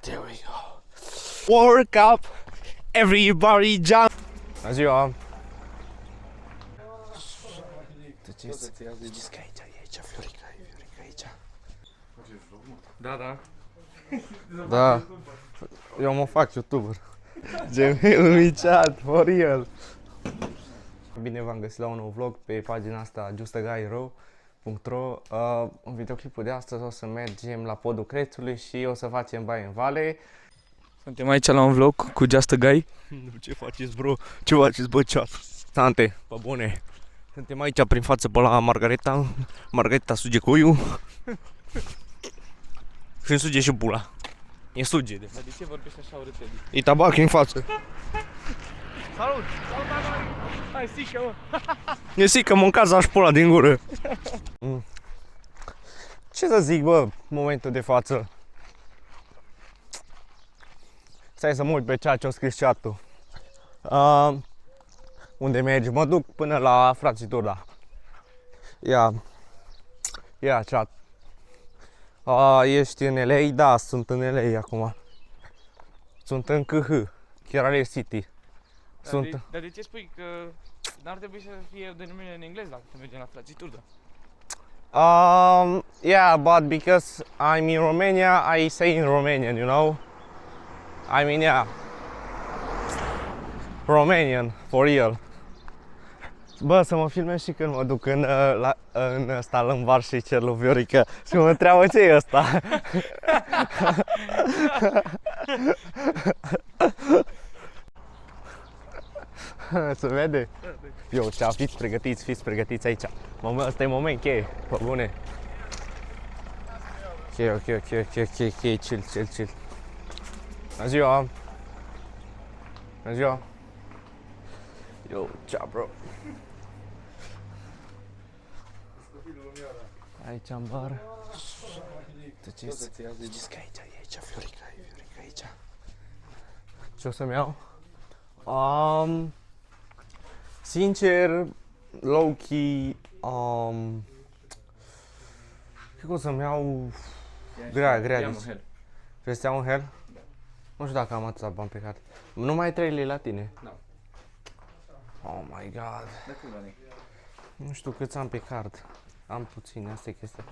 There we go. Work up, everybody jump. Bună ziua. Ziceți că aici, Viorica aici. Da. Da. Eu mă fac YouTuber. Gemelul chat, for real. Bine v-am găsit la un nou vlog pe pagina asta justaguyro.ro. În videoclipul de astăzi o să mergem la podul Crețului și o să facem baie în vale. Suntem aici la un vlog cu Just a Guy. Ce faceți, bro? Ce faceți, bă, chat? Tante, pe bune. Suntem aici prin față pe la Margareta suge cuiu. Și-mi suge și pula. E suge de. Dar de ce vorbești așa urât, Edi? E tabac în față. Salut! Hai, sică, mă! E sică, mâncați aș pula din gură. Ce să zic, bă, momentul de față? Stai să mă uit pe ceea ce a scris chat-ul. Unde mergi? Mă duc până la frații Turda. Ia chat. Ești în LA? Da, sunt în LA acum. Sunt în KH, Kerala City. Dar de ce spui că n-ar trebui să fie o denumire în engleză dacă te mergem la frații Turda? Yeah, but because I'm in Romania, I say in Romanian, you know? I mean, yeah. Romanian, for real. Bă, să mă filmez și când mă duc în stal în bar și cer lui Viorica și mă întreabă ce e ăsta. Se vede? Eu, cea, fiți pregătiți aici. Ăsta e moment cheie, pe bune. Ok, chill. Bună ziua! Bună ziua! Yo, cea, bro! Aici în bar. Ziceți că aici, Viorica aici. Ce o să-mi iau? Sincer, low-key, cred că o să-mi iau grea. Vrei să iau un hel? Nu știu dacă am atâta bani pe card. Nu mai ai 3 lei la tine? Da. Oh my god. De cum bani? Nu știu câți am pe card. Am puține, asta e chestia.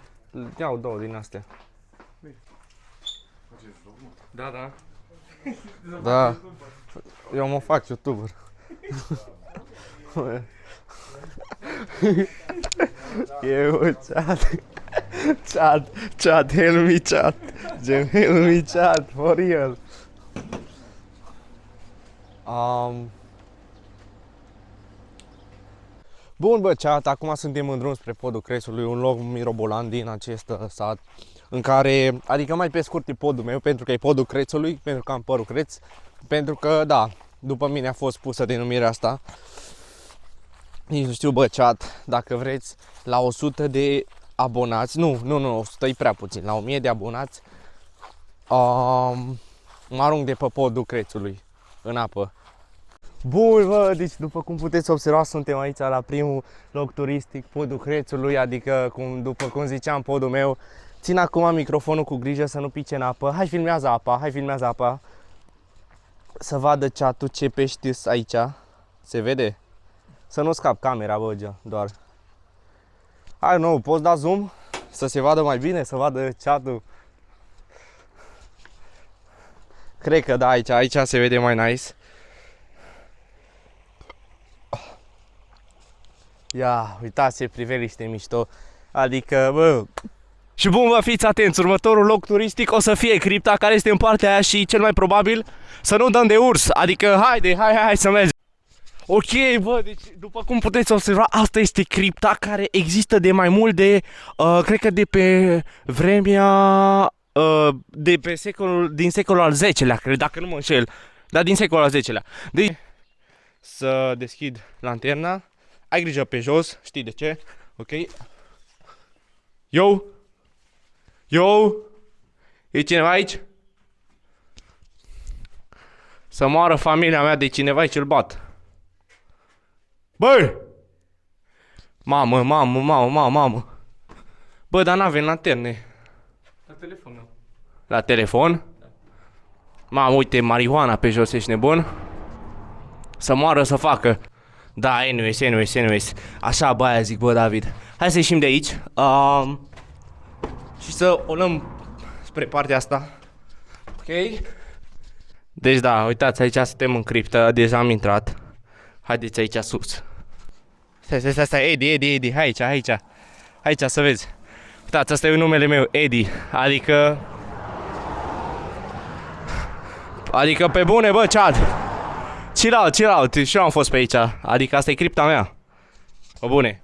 Iau 2 din astea. Da. Da. Eu mă fac YouTuber. Eu, chat, help me chat. Help me chat, for real. Bun, bă, chat, acum suntem în drum spre podul Crețului, un loc mirobolant din acest sat, în care, adică mai pe scurt e podul meu, pentru că e podul Crețului, pentru că am părul creț, pentru că, da, după mine a fost pusă denumirea asta. Nici nu știu, bă, chat, dacă vreți, la 100 de abonați, nu, 100 e prea puțin, la 1000 de abonați, mă arunc de pe podul Crețului, în apă. Bun, bă, deci după cum puteți observa, suntem aici la primul loc turistic, podul Crețului, adică, după cum ziceam, podul meu. Țin acum microfonul cu grijă să nu pice în apă. Hai, filmează apa. Să vadă chat-ul ce pești sunt aici. Se vede? Să nu scap camera, bă, doar. Hai, nu, poți da zoom? Să se vadă mai bine, să vadă chat-ul. Cred că da, aici se vede mai nice. Ia, uitați ce priveliște mișto. Adică, bă. Și bun, vă fiți atenți, următorul loc turistic o să fie cripta care este în partea aia și cel mai probabil să nu dăm de urs. Adică, hai să mergem. Ok, bă, deci după cum puteți observa, asta este cripta care există de mai mult de, cred că de pe vremea, din secolul al X-lea, cred, dacă nu mă înșel. Dar din secolul al X-lea. Deci, să deschid lanterna. Ai grijă pe jos, știi de ce? Ok. Yo! E cineva aici? Să moară familia mea de cineva aici îl bat. Băi! Mamă. Bă, dar n-avem lanterne. La telefonul. La telefon? Mamă, uite, marihuana pe jos, ești nebun? Să moară să facă. Da, anyways. Așa, bă, aia zic, bă, David. Hai să ieșim de aici. Și să o luăm spre partea asta. Ok? Deci da, uitați, aici suntem în criptă, deja am intrat. Haideți aici sus. Stai, Eddie, aici, să vezi. Uitați, asta e numele meu, Eddie, adică pe bune, bă, Chad. Chill out, și eu am fost pe aici, adică asta e cripta mea. Bă, bune.